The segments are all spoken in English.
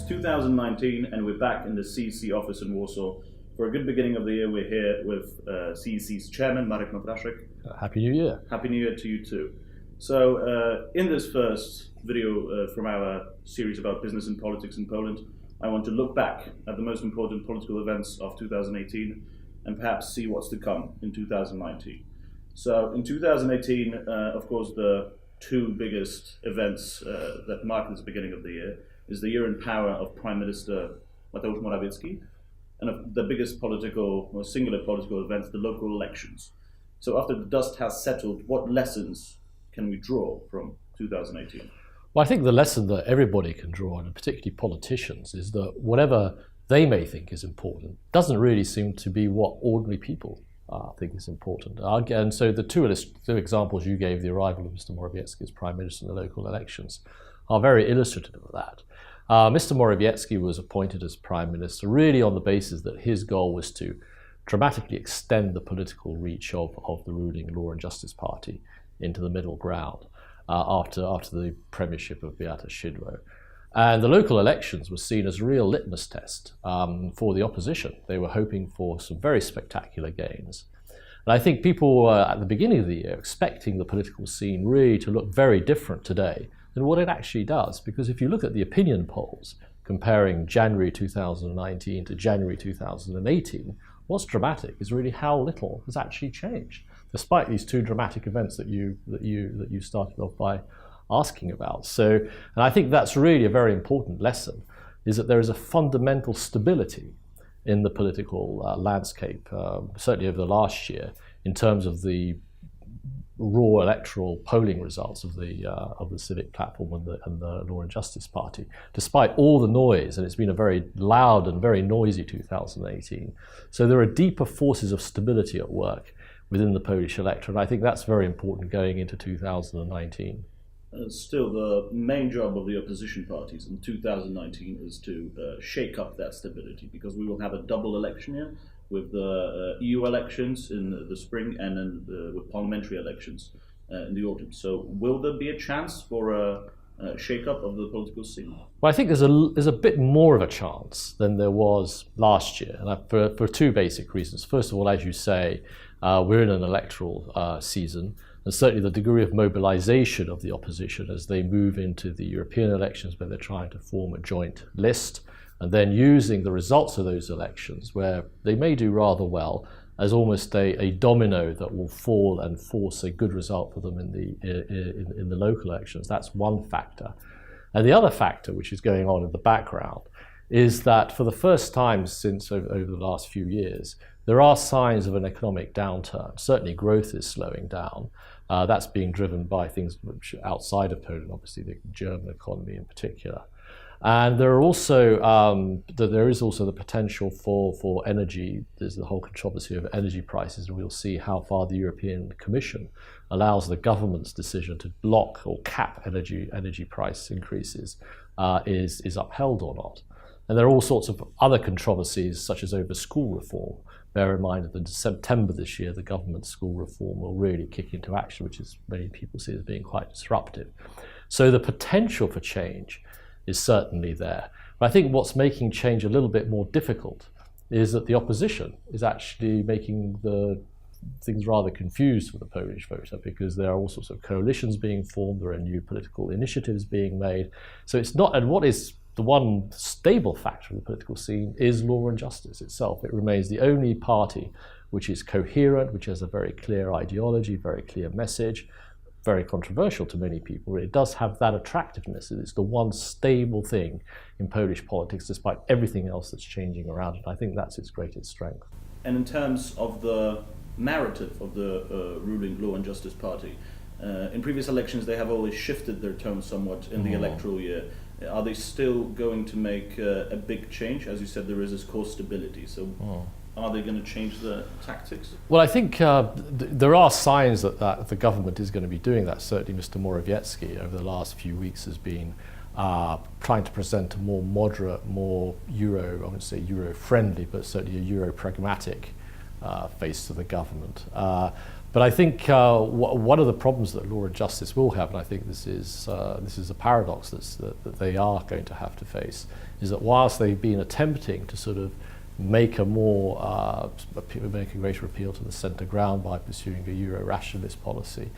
2019 and we're back in the CEC office in Warsaw. For a good beginning of the year, we're here with CEC's chairman, Marek Matraszek. Happy New Year. Happy New Year to you too. So in this first video from our series about business and politics in Poland, I want to look back at the most important political events of 2018 and perhaps see what's to come in 2019. So in 2018, of course, the two biggest events that mark this beginning of the year is the year in power of Prime Minister Mateusz Morawiecki, and the biggest political, or singular political event, the local elections. So after the dust has settled, what lessons can we draw from 2018? Well, I think the lesson that everybody can draw, and particularly politicians, is that whatever they may think is important doesn't really seem to be what ordinary people think is important. And so the two examples you gave, the arrival of Mr. Morawiecki as Prime Minister in the local elections, are very illustrative of that. Mr. Morawiecki was appointed as Prime Minister really on the basis that his goal was to dramatically extend the political reach of the ruling Law and Justice Party into the middle ground after the premiership of Beata Szydło. And the local elections were seen as a real litmus test for the opposition. They were hoping for some very spectacular gains. And I think people were, at the beginning of the year, expecting the political scene really to look very different today than what it actually does. Because if you look at the opinion polls comparing January 2019 to January 2018, what's dramatic is really how little has actually changed, despite these two dramatic events that you started off by asking about. So, and I think that's really a very important lesson, is that there is a fundamental stability in the political landscape, certainly over the last year, in terms of the raw electoral polling results of the Civic Platform and the Law and Justice Party, despite all the noise, and it's been a very loud and very noisy 2018. So there are deeper forces of stability at work within the Polish electorate, and I think that's very important going into 2019. Still, the main job of the opposition parties in 2019 is to shake up that stability, because we will have a double election year with the EU elections in the spring and then with parliamentary elections in the autumn. So will there be a chance for a shake-up of the political scene? Well, I think there's a bit more of a chance than there was last year, and for two basic reasons. First of all, as you say, we're in an electoral season, and certainly the degree of mobilization of the opposition as they move into the European elections, where they're trying to form a joint list, and then using the results of those elections, where they may do rather well, as almost a domino that will fall and force a good result for them in the local elections. That's one factor. And the other factor, which is going on in the background, is that for the first time since over the last few years, there are signs of an economic downturn. Certainly growth is slowing down. That's being driven by things which are outside of Poland, obviously the German economy in particular. And there is also the potential for energy. There's the whole controversy of energy prices, and we'll see how far the European Commission allows the government's decision to block or cap energy price increases is upheld or not. And there are all sorts of other controversies, such as over school reform. Bear in mind that in September this year, the government school reform will really kick into action, which is many people see as being quite disruptive. So the potential for change is certainly there. But I think what's making change a little bit more difficult is that the opposition is actually making the things rather confused for the Polish voter, because there are all sorts of coalitions being formed, there are new political initiatives being made. So it's not, and what is the one stable factor in the political scene is Law and Justice itself. It remains the only party which is coherent, which has a very clear ideology, very clear message, very controversial to many people. It does have that attractiveness. It's the one stable thing in Polish politics, despite everything else that's changing around it. I think that's its greatest strength. And in terms of the narrative of the ruling Law and Justice Party, in previous elections they have always shifted their tone somewhat in the electoral year. Are they still going to make a big change? As you said, there is this core stability. So are they going to change the tactics? Well, I think there are signs that the government is going to be doing that. Certainly Mr. Morawiecki over the last few weeks has been trying to present a more moderate, more Euro, I wouldn't say Euro-friendly, but certainly a Euro-pragmatic face to the government. But I think one of the problems that Law and Justice will have, and I think this is a paradox that they are going to have to face, is that whilst they've been attempting to sort of make a greater appeal to the centre ground by pursuing a Euro-rationalist policy,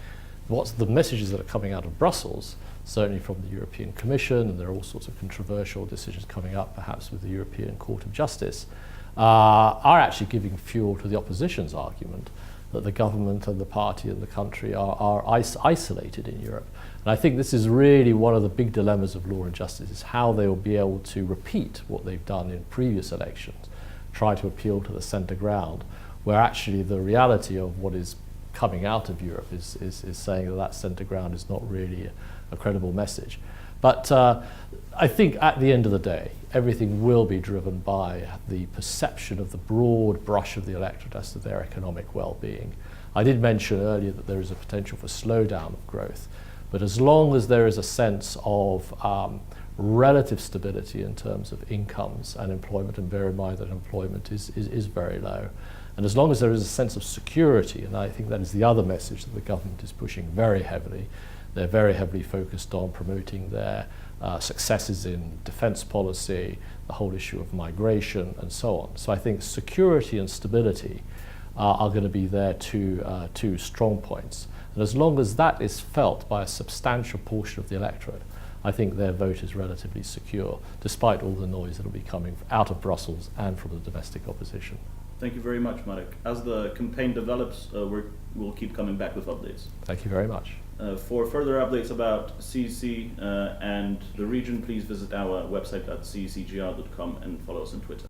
what's the messages that are coming out of Brussels, certainly from the European Commission, and there are all sorts of controversial decisions coming up, perhaps with the European Court of Justice, are actually giving fuel to the opposition's argument that the government and the party and the country are isolated in Europe. And I think this is really one of the big dilemmas of Law and Justice, is how they will be able to repeat what they've done in previous elections, try to appeal to the centre ground, where actually the reality of what is coming out of Europe is saying that centre ground is not really a credible message. But I think at the end of the day, everything will be driven by the perception of the broad brush of the electorate as to their economic well-being. I did mention earlier that there is a potential for slowdown of growth, but as long as there is a sense of relative stability in terms of incomes and employment, and bear in mind that employment is very low, and as long as there is a sense of security, and I think that is the other message that the government is pushing very heavily. They're very heavily focused on promoting their successes in defence policy, the whole issue of migration, and so on. So I think security and stability are going to be their two strong points. And as long as that is felt by a substantial portion of the electorate, I think their vote is relatively secure, despite all the noise that will be coming out of Brussels and from the domestic opposition. Thank you very much, Marek. As the campaign develops, we'll keep coming back with updates. Thank you very much. For further updates about CEC and the region, please visit our website at cecgr.com and follow us on Twitter.